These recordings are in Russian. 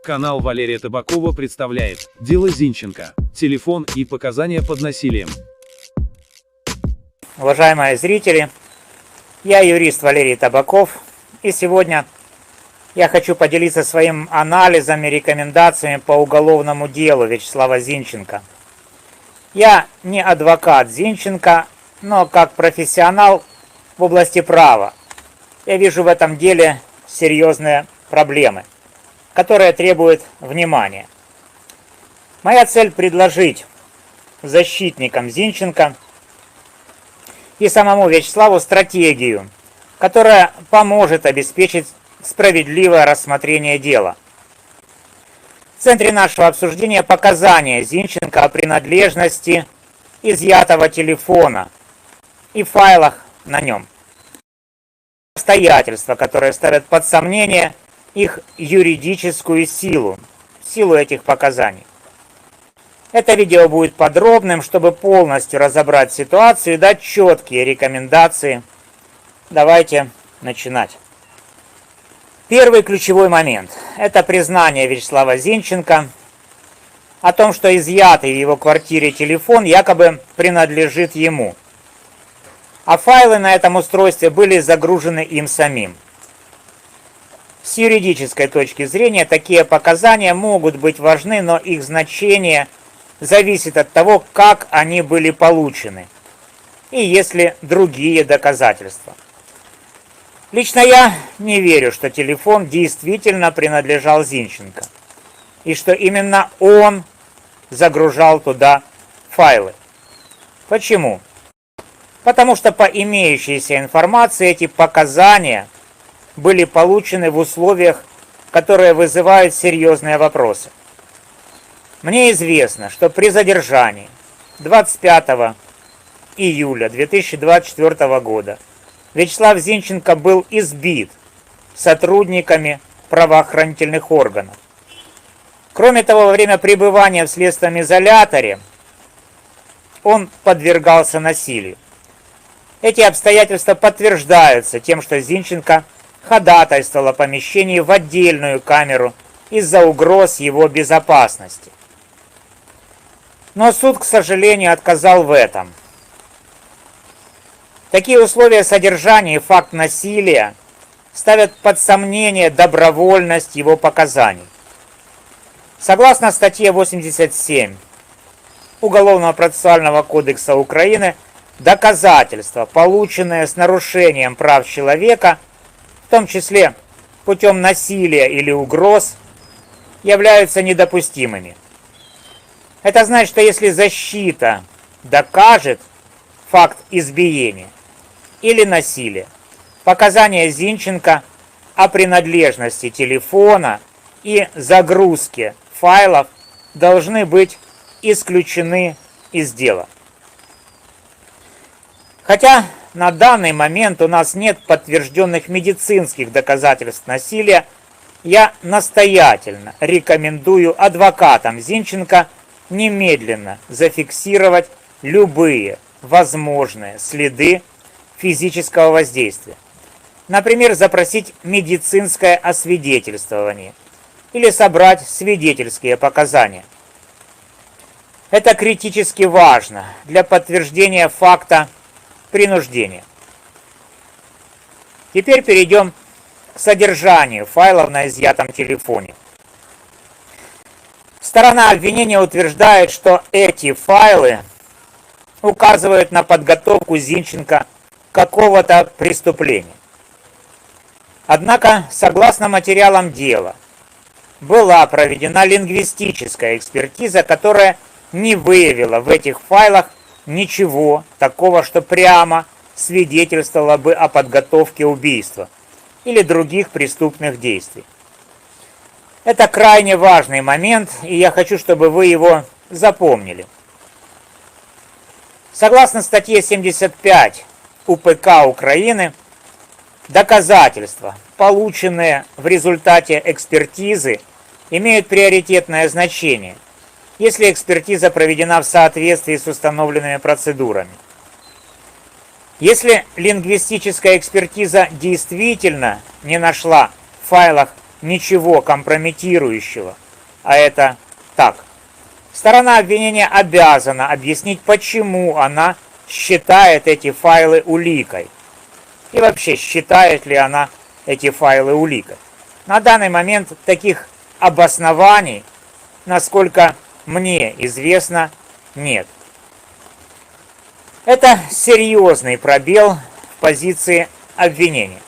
Канал Валерия Табакова представляет «Дело Зинченко. Телефон и показания под насилием». Уважаемые зрители, я юрист Валерий Табаков, и сегодня я хочу поделиться своим анализом и рекомендациями по уголовному делу Вячеслава Зинченко. Я не адвокат Зинченко, но как профессионал в области права я вижу в этом деле серьезные проблемы, которые требуют внимания. Моя цель предложить защитникам Зинченко и самому Вячеславу стратегию, которая поможет обеспечить справедливое рассмотрение дела. В центре нашего обсуждения показания Зинченко о принадлежности изъятого телефона и файлах на нем. Обстоятельства, которые ставят под сомнение их юридическую силу этих показаний. Это видео будет подробным, чтобы полностью разобрать ситуацию и дать четкие рекомендации. Давайте начинать. Первый ключевой момент – это признание Вячеслава Зинченко о том, что изъятый в его квартире телефон якобы принадлежит ему, а файлы на этом устройстве были загружены им самим. С юридической точки зрения такие показания могут быть важны, но их значение зависит от того, как они были получены, и есть ли другие доказательства. Лично я не верю, что телефон действительно принадлежал Зинченко, и что именно он загружал туда файлы. Почему? Потому что по имеющейся информации эти показания были получены в условиях, которые вызывают серьезные вопросы. Мне известно, что при задержании 25 июля 2024 года Вячеслав Зинченко был избит сотрудниками правоохранительных органов. Кроме того, во время пребывания в следственном изоляторе он подвергался насилию. Эти обстоятельства подтверждаются тем, что Зинченко ходатайствовал о помещении в отдельную камеру из-за угроз его безопасности. Но суд, к сожалению, отказал в этом. Такие условия содержания и факт насилия ставят под сомнение добровольность его показаний. Согласно статье 87 Уголовного процессуального кодекса Украины, доказательства, полученные с нарушением прав человека, в том числе путем насилия или угроз, являются недопустимыми. Это значит, что если защита докажет факт избиения или насилия, показания Зинченко о принадлежности телефона и загрузке файлов должны быть исключены из дела. Хотя на данный момент у нас нет подтвержденных медицинских доказательств насилия, я настоятельно рекомендую адвокатам Зинченко немедленно зафиксировать любые возможные следы физического воздействия. Например, запросить медицинское освидетельствование или собрать свидетельские показания. Это критически важно для подтверждения факта принуждения. Теперь перейдем к содержанию файлов на изъятом телефоне. Сторона обвинения утверждает, что эти файлы указывают на подготовку Зинченко какого-то преступления. Однако, согласно материалам дела, была проведена лингвистическая экспертиза, которая не выявила в этих файлах ничего такого, что прямо свидетельствовало бы о подготовке убийства или других преступных действий. Это крайне важный момент, и я хочу, чтобы вы его запомнили. Согласно статье 75 УПК Украины, доказательства, полученные в результате экспертизы, имеют приоритетное значение, если экспертиза проведена в соответствии с установленными процедурами. Если лингвистическая экспертиза действительно не нашла в файлах ничего компрометирующего. А это так. Сторона обвинения обязана объяснить, почему она считает эти файлы уликой. И вообще, считает ли она эти файлы уликой. На данный момент таких обоснований, насколько мне известно, нет. Это серьезный пробел в позиции обвинения.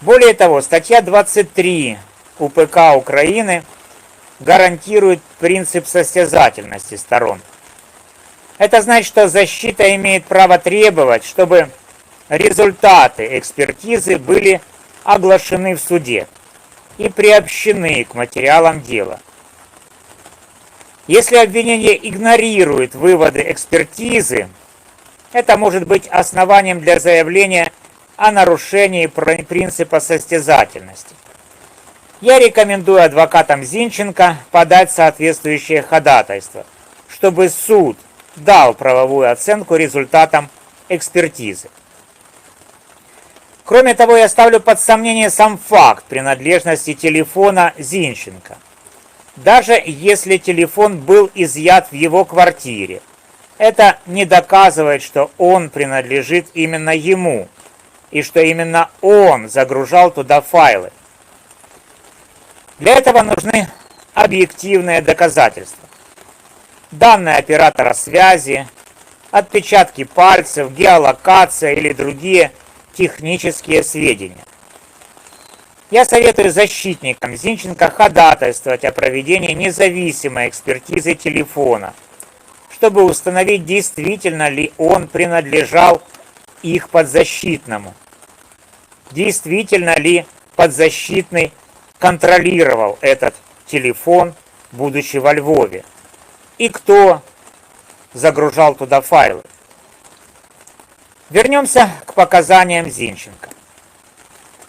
Более того, статья 23 УПК Украины гарантирует принцип состязательности сторон. Это значит, что защита имеет право требовать, чтобы результаты экспертизы были оглашены в суде и приобщены к материалам дела. Если обвинение игнорирует выводы экспертизы, это может быть основанием для заявления о нарушении принципа состязательности. Я рекомендую адвокатам Зинченко подать соответствующее ходатайство, чтобы суд дал правовую оценку результатам экспертизы. Кроме того, я ставлю под сомнение сам факт принадлежности телефона Зинченко. Даже если телефон был изъят в его квартире, это не доказывает, что он принадлежит именно ему, и что именно он загружал туда файлы. Для этого нужны объективные доказательства. Данные оператора связи, отпечатки пальцев, геолокация или другие технические сведения. Я советую защитникам Зинченко ходатайствовать о проведении независимой экспертизы телефона, чтобы установить, действительно ли он принадлежал их подзащитному. Действительно ли подзащитный контролировал этот телефон, будучи во Львове. И кто загружал туда файлы. Вернемся к показаниям Зинченко.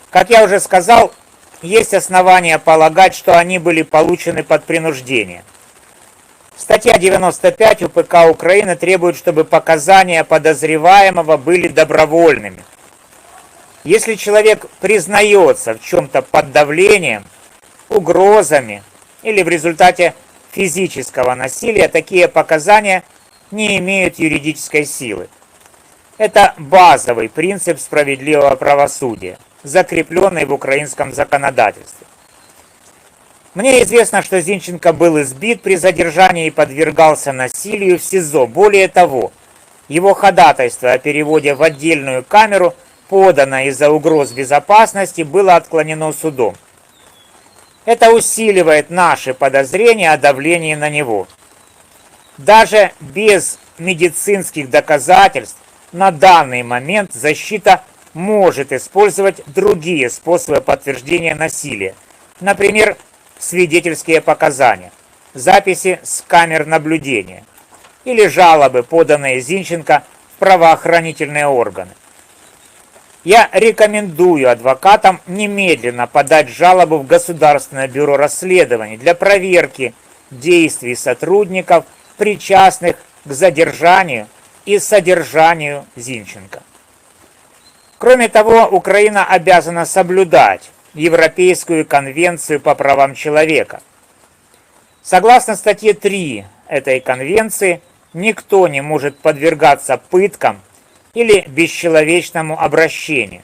Как я уже сказал, есть основания полагать, что они были получены под принуждением. Статья 95 УПК Украины требует, чтобы показания подозреваемого были добровольными. Если человек признается в чем-то под давлением, угрозами или в результате физического насилия, такие показания не имеют юридической силы. Это базовый принцип справедливого правосудия, закрепленный в украинском законодательстве. Мне известно, что Зинченко был избит при задержании и подвергался насилию в СИЗО. Более того, его ходатайство о переводе в отдельную камеру, поданное из-за угроз безопасности, было отклонено судом. Это усиливает наши подозрения о давлении на него. Даже без медицинских доказательств на данный момент защита может использовать другие способы подтверждения насилия. Например, свидетельские показания, записи с камер наблюдения или жалобы, поданные Зинченко в правоохранительные органы. Я рекомендую адвокатам немедленно подать жалобу в Государственное бюро расследований для проверки действий сотрудников, причастных к задержанию и содержанию Зинченко. Кроме того, Украина обязана соблюдать Европейскую конвенцию по правам человека. Согласно статье 3 этой конвенции, никто не может подвергаться пыткам или бесчеловечному обращению.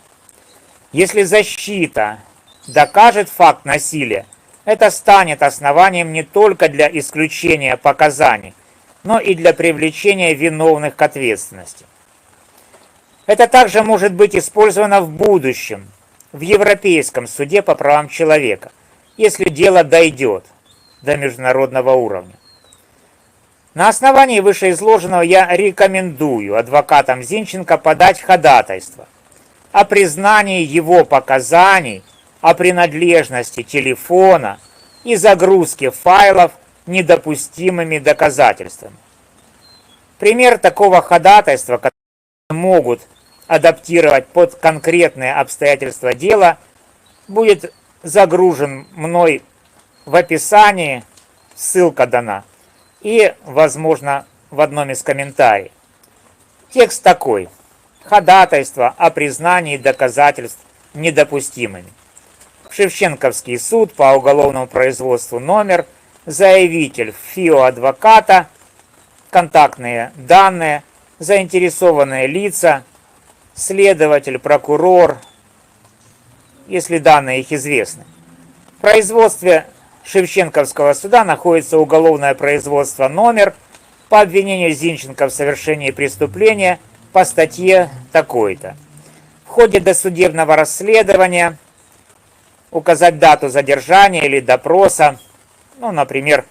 Если защита докажет факт насилия, это станет основанием не только для исключения показаний, но и для привлечения виновных к ответственности. Это также может быть использовано в будущем в Европейском суде по правам человека, если дело дойдет до международного уровня. На основании вышеизложенного я рекомендую адвокатам Зинченко подать ходатайство о признании его показаний о принадлежности телефона и загрузке файлов недопустимыми доказательствами. Пример такого ходатайства, которое могут адаптировать под конкретные обстоятельства дела, будет загружен мной в описании, ссылка дана, и, возможно, в одном из комментариев. Текст такой: ходатайство о признании доказательств недопустимыми. в Шевченковский суд по уголовному производству номер, заявитель ФИО адвоката, контактные данные, заинтересованные лица, следователь, прокурор, если данные их известны. В производстве Шевченковского суда находится уголовное производство номер по обвинению Зинченко в совершении преступления по статье такой-то. В ходе досудебного расследования указать дату задержания или допроса, ну, например,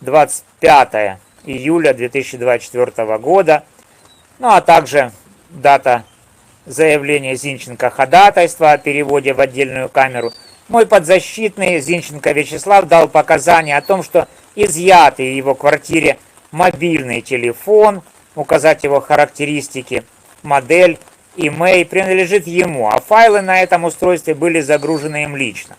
25 июля 2024 года, ну, а также дата заявления Зинченко ходатайства о переводе в отдельную камеру. Мой подзащитный Зинченко Вячеслав дал показания о том, что изъятый в его квартире мобильный телефон, указать его характеристики, модель, имей принадлежит ему, а файлы на этом устройстве были загружены им лично.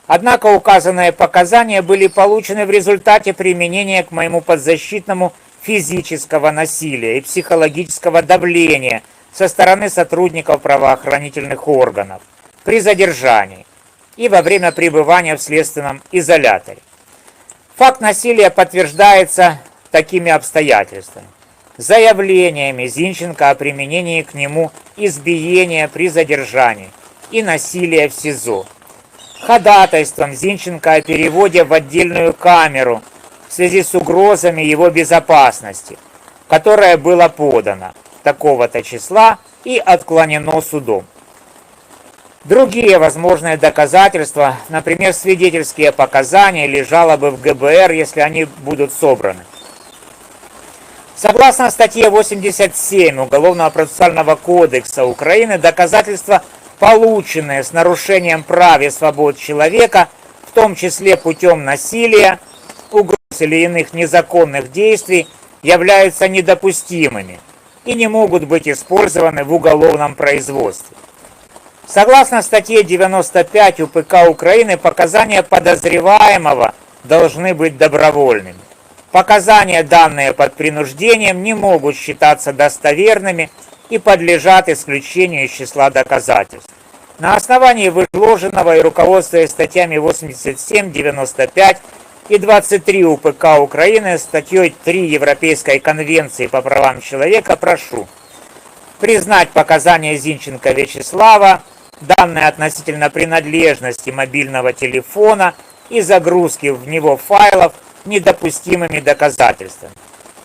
Однако указанные показания были получены в результате применения к моему подзащитному физического насилия и психологического давления со стороны сотрудников правоохранительных органов при задержании и во время пребывания в следственном изоляторе. Факт насилия подтверждается такими обстоятельствами: заявлениями Зинченко о применении к нему избиения при задержании и насилия в СИЗО, ходатайством Зинченко о переводе в отдельную камеру в связи с угрозами его безопасности, которое было подано такого-то числа и отклонено судом. Другие возможные доказательства, например, свидетельские показания или жалобы в ГБР, если они будут собраны. Согласно статье 87 Уголовного процессуального кодекса Украины, доказательства, полученные с нарушением прав и свобод человека, в том числе путем насилия, угроз или иных незаконных действий, являются недопустимыми и не могут быть использованы в уголовном производстве. Согласно статье 95 УПК Украины, показания подозреваемого должны быть добровольными. Показания, данные под принуждением, не могут считаться достоверными и подлежат исключению из числа доказательств. На основании выложенного и руководствуясь статьями 87, 95 и 23 УПК Украины, статьей 3 Европейской конвенции по правам человека, прошу признать показания Зинченко Вячеслава, данные относительно принадлежности мобильного телефона и загрузки в него файлов, недопустимыми доказательствами.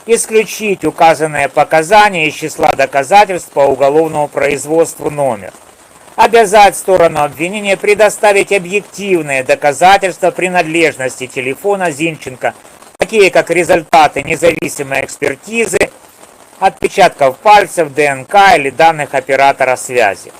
Исключить указанные показания из числа доказательств по уголовному производству номер. Обязать сторону обвинения предоставить объективные доказательства принадлежности телефона Зинченко, такие как результаты независимой экспертизы, отпечатков пальцев, ДНК или данных оператора связи.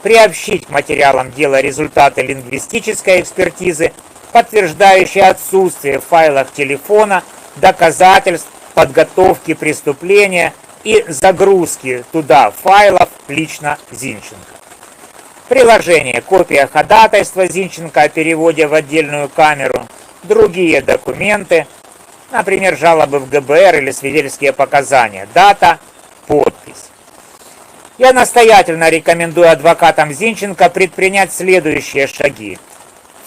Приобщить к материалам дела результаты лингвистической экспертизы, подтверждающие отсутствие в файлах телефона доказательств подготовки преступления и загрузки туда файлов лично Зинченко. Приложение: копия ходатайства Зинченко о переводе в отдельную камеру, другие документы, например, жалобы в ГБР или свидетельские показания, дата, подпись. Я настоятельно рекомендую адвокатам Зинченко предпринять следующие шаги.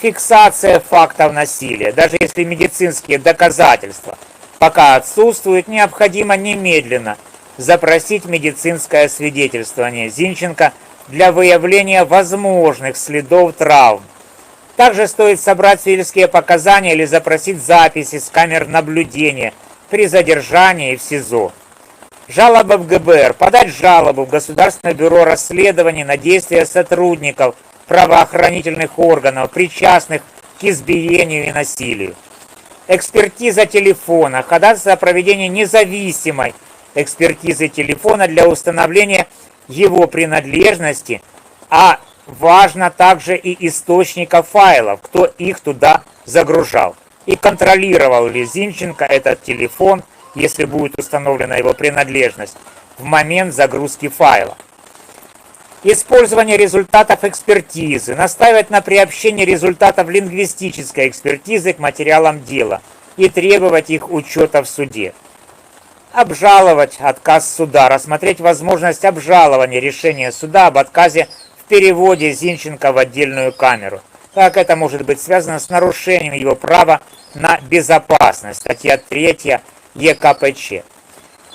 Фиксация фактов насилия. Даже если медицинские доказательства пока отсутствуют, необходимо немедленно запросить медицинское свидетельствование Зинченко для выявления возможных следов травм. Также стоит собрать свидетельские показания или запросить записи с камер наблюдения при задержании в СИЗО. Жалоба в ГБР. Подать жалобу в Государственное бюро расследований на действия сотрудников правоохранительных органов, причастных к избиению и насилию. Экспертиза телефона. Ходатайство о проведении независимой экспертизы телефона для установления его принадлежности, а важно также и источника файлов, кто их туда загружал. И контролировал ли Зинченко этот телефон, если будет установлена его принадлежность, в момент загрузки файла. Использование результатов экспертизы. Настаивать на приобщении результатов лингвистической экспертизы к материалам дела и требовать их учета в суде. Обжаловать отказ суда. Рассмотреть возможность обжалования решения суда об отказе в переводе Зинченко в отдельную камеру. как это может быть связано с нарушением его права на безопасность, статья 3 ЕКПЧ.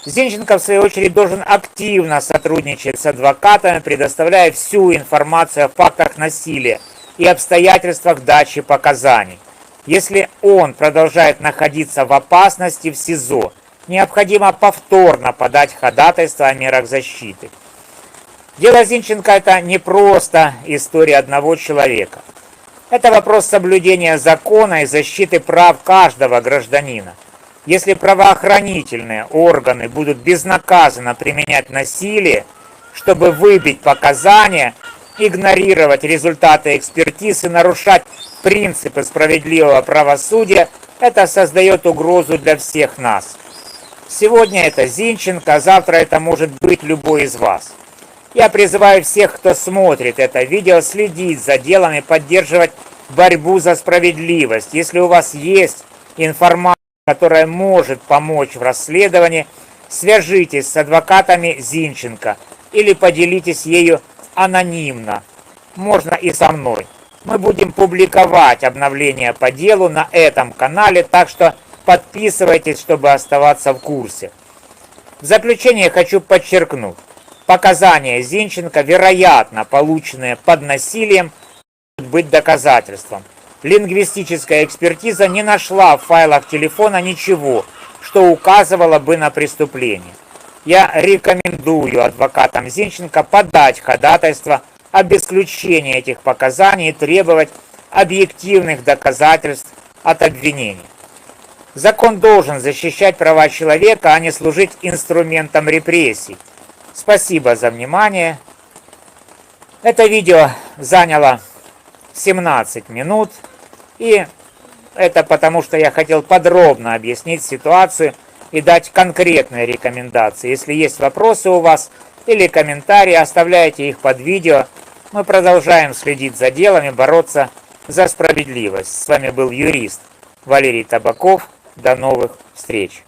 Зинченко, в свою очередь, должен активно сотрудничать с адвокатами, предоставляя всю информацию о фактах насилия и обстоятельствах дачи показаний. Если он продолжает находиться в опасности в СИЗО, необходимо повторно подать ходатайство о мерах защиты. Дело Зинченко – это не просто история одного человека. Это вопрос соблюдения закона и защиты прав каждого гражданина. Если правоохранительные органы будут безнаказанно применять насилие, чтобы выбить показания, игнорировать результаты экспертиз и нарушать принципы справедливого правосудия, это создает угрозу для всех нас. Сегодня это Зинченко, а завтра это может быть любой из вас. Я призываю всех, кто смотрит это видео, следить за делом и поддерживать борьбу за справедливость. Если у вас есть информация, которая может помочь в расследовании, свяжитесь с адвокатами Зинченко или поделитесь ею анонимно. Можно и со мной. Мы будем публиковать обновления по делу на этом канале, так что подписывайтесь, чтобы оставаться в курсе. В заключение хочу подчеркнуть. Показания Зинченко, вероятно, полученные под насилием, могут быть доказательством. Лингвистическая экспертиза не нашла в файлах телефона ничего, что указывало бы на преступление. Я рекомендую адвокатам Зинченко подать ходатайство об исключении этих показаний и требовать объективных доказательств от обвинения. Закон должен защищать права человека, а не служить инструментом репрессий. Спасибо за внимание. Это видео заняло 17 минут. И это потому, что я хотел подробно объяснить ситуацию и дать конкретные рекомендации. Если есть вопросы у вас или комментарии, оставляйте их под видео. Мы продолжаем следить за делом и бороться за справедливость. С вами был юрист Валерий Табаков. До новых встреч!